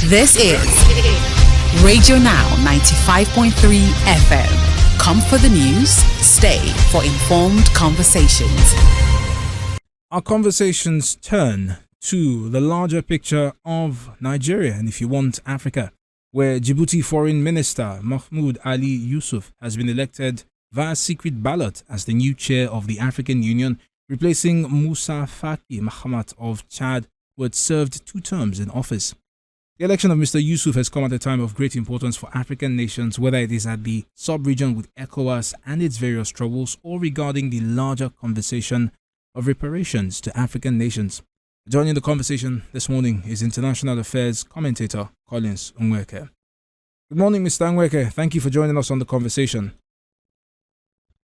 This is Radio Now 95.3 FM. Come for the news, stay for informed conversations. Our conversations turn to the larger picture of Nigeria and, if you want, Africa, where Djibouti Foreign Minister Mahmoud Youssouf has been elected via secret ballot as the new chair of the African Union, replacing Moussa Faki Mahamat of Chad, who had served 2 terms in office. The election of Mr. Youssouf has come at a time of great importance for African nations, whether it is at the sub-region with ECOWAS and its various troubles, or regarding the larger conversation of reparations to African nations. Joining the conversation this morning is international affairs commentator Collins Onweke. Good morning, Mr. Onweke. Thank you for joining us on the conversation.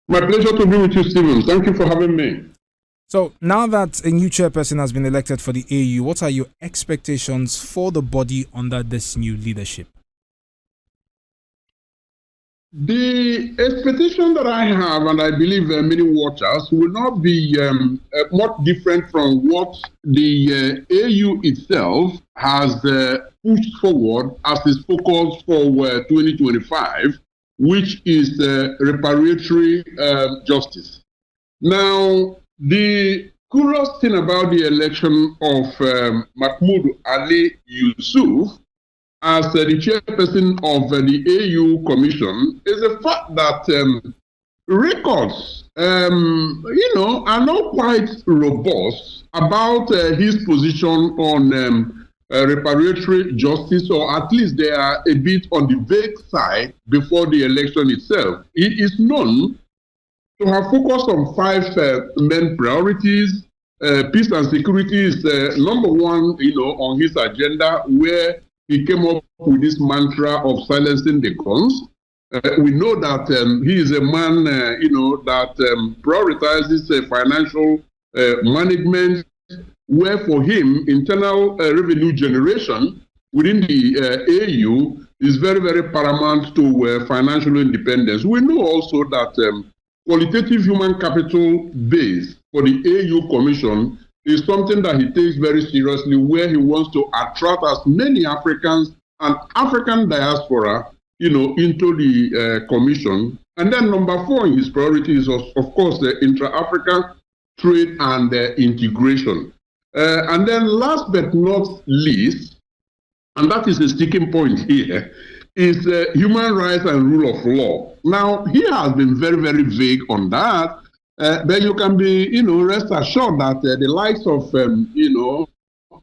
My pleasure to be with you, Stephen. Thank you for having me. So, now that a new chairperson has been elected for the AU, what are your expectations for the body under this new leadership? The expectation that I have, and I believe many watchers, will not be much different from what the AU itself has pushed forward as its focus for 2025, which is reparatory justice. Now, the curious thing about the election of Mahmoud Youssouf as the chairperson of the AU Commission is the fact that records, are not quite robust about his position on reparatory justice, or at least they are a bit on the vague side before the election itself. It is known to have focused on 5 main priorities. Peace and security is number 1, on his agenda, where he came up with this mantra of silencing the guns. We know that he is a man, that prioritizes financial management, where for him, internal revenue generation within the AU is very, very paramount to financial independence. We know also that qualitative human capital base for the AU Commission is something that he takes very seriously, where he wants to attract as many Africans and African diaspora, into the Commission. And then number 4 in his priority is, of course, the intra-African trade and integration. And then last but not least, and that is the sticking point here, is human rights and rule of law. Now, he has been very, very vague on that, but you can be, rest assured that the likes of,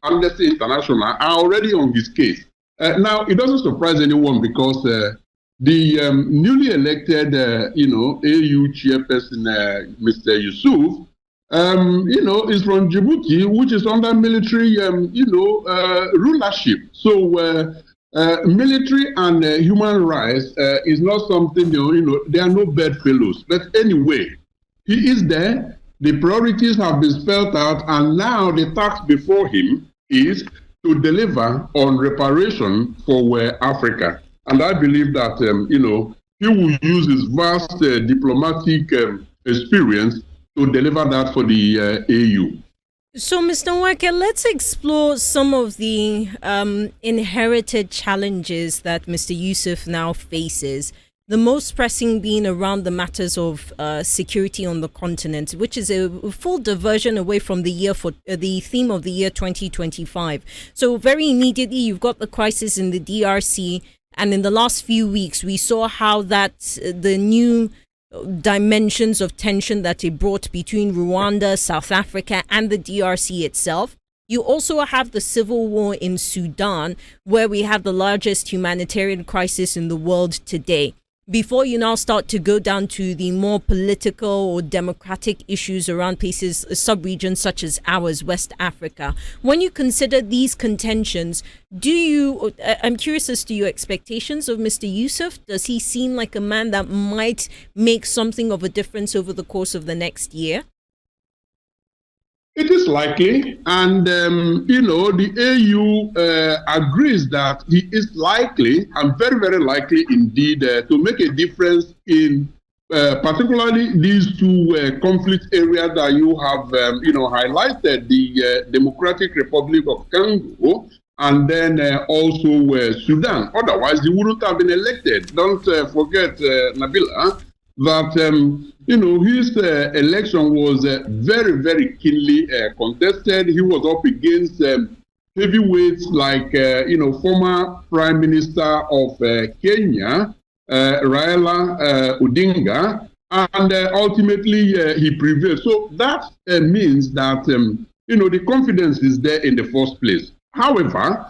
Amnesty International are already on his case. Now, it doesn't surprise anyone because the newly elected, AU chairperson, Mr. Youssouf, is from Djibouti, which is under military, rulership. So, military and human rights is not something, they are no bedfellows. But anyway, he is there. The priorities have been spelled out, and now the task before him is to deliver on reparation for Africa. And I believe that, he will use his vast diplomatic experience to deliver that for the AU. So, Mr. Onweke, let's explore some of the inherited challenges that Mr. Youssouf now faces. The most pressing being around the matters of security on the continent, which is a full diversion away from the theme of the year 2025. So very immediately, you've got the crisis in the DRC, and in the last few weeks, we saw how the new dimensions of tension that it brought between Rwanda, South Africa, and the DRC itself. You also have the civil war in Sudan, where we have the largest humanitarian crisis in the world today. Before you now start to go down to the more political or democratic issues around places, sub-regions such as ours, West Africa. When you consider these contentions, I'm curious as to your expectations of Mr. Youssouf. Does he seem like a man that might make something of a difference over the course of the next year? It is likely, and the AU agrees that he is likely, and very, very likely indeed, to make a difference in particularly these 2 conflict areas that you have, highlighted: the Democratic Republic of Congo and then also Sudan. Otherwise, he wouldn't have been elected. Don't forget, Nabila, that his election was very, very keenly contested. He was up against heavyweights like former Prime Minister of Kenya, Raila Odinga, and ultimately he prevailed. So that means that the confidence is there in the first place. However,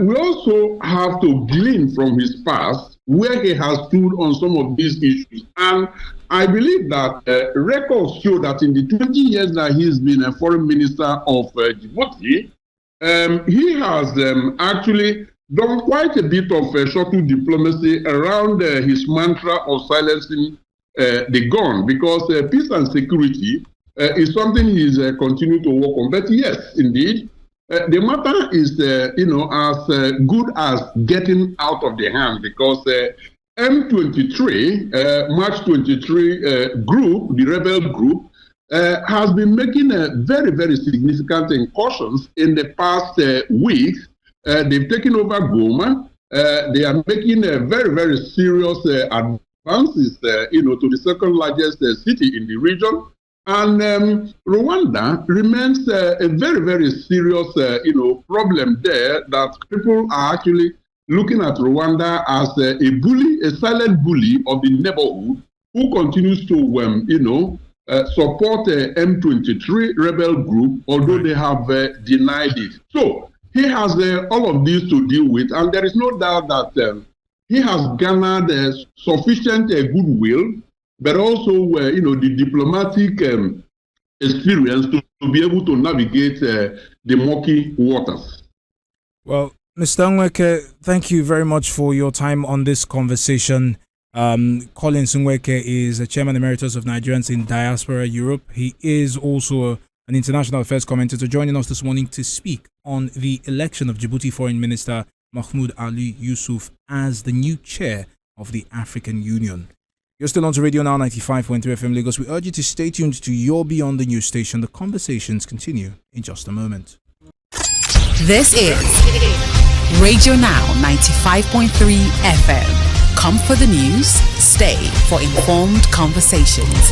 we also have to glean from his past where he has stood on some of these issues. And I believe that records show that in the 20 years that he's been a foreign minister of Djibouti, he has actually done quite a bit of subtle diplomacy around his mantra of silencing the gun, because peace and security is something he's continuing to work on. But yes, indeed, the matter is, as good as getting out of the hand, because M23, March 23 group, the rebel group, has been making very, very significant incursions in the past weeks. They've taken over Goma. They are making very, very serious advances, to the second largest city in the region. And Rwanda remains a very, very serious, problem there, that people are actually looking at Rwanda as a bully, a silent bully of the neighborhood, who continues to, support M23 rebel group, although they have denied it. So he has all of these to deal with, and there is no doubt that he has garnered sufficient goodwill, but also, the diplomatic experience to be able to navigate the murky waters. Well, Mr. Nweke, thank you very much for your time on this conversation. Collins Nweke is a Chairman Emeritus of Nigerians in Diaspora Europe. He is also an international affairs commentator, joining us this morning to speak on the election of Djibouti Foreign Minister Mahmoud Ali Youssouf as the new chair of the African Union. You're still on to Radio Now 95.3 FM Lagos. We urge you to stay tuned to your Beyond the News station. The conversations continue in just a moment. This is Radio Now 95.3 FM. Come for the news, stay for informed conversations.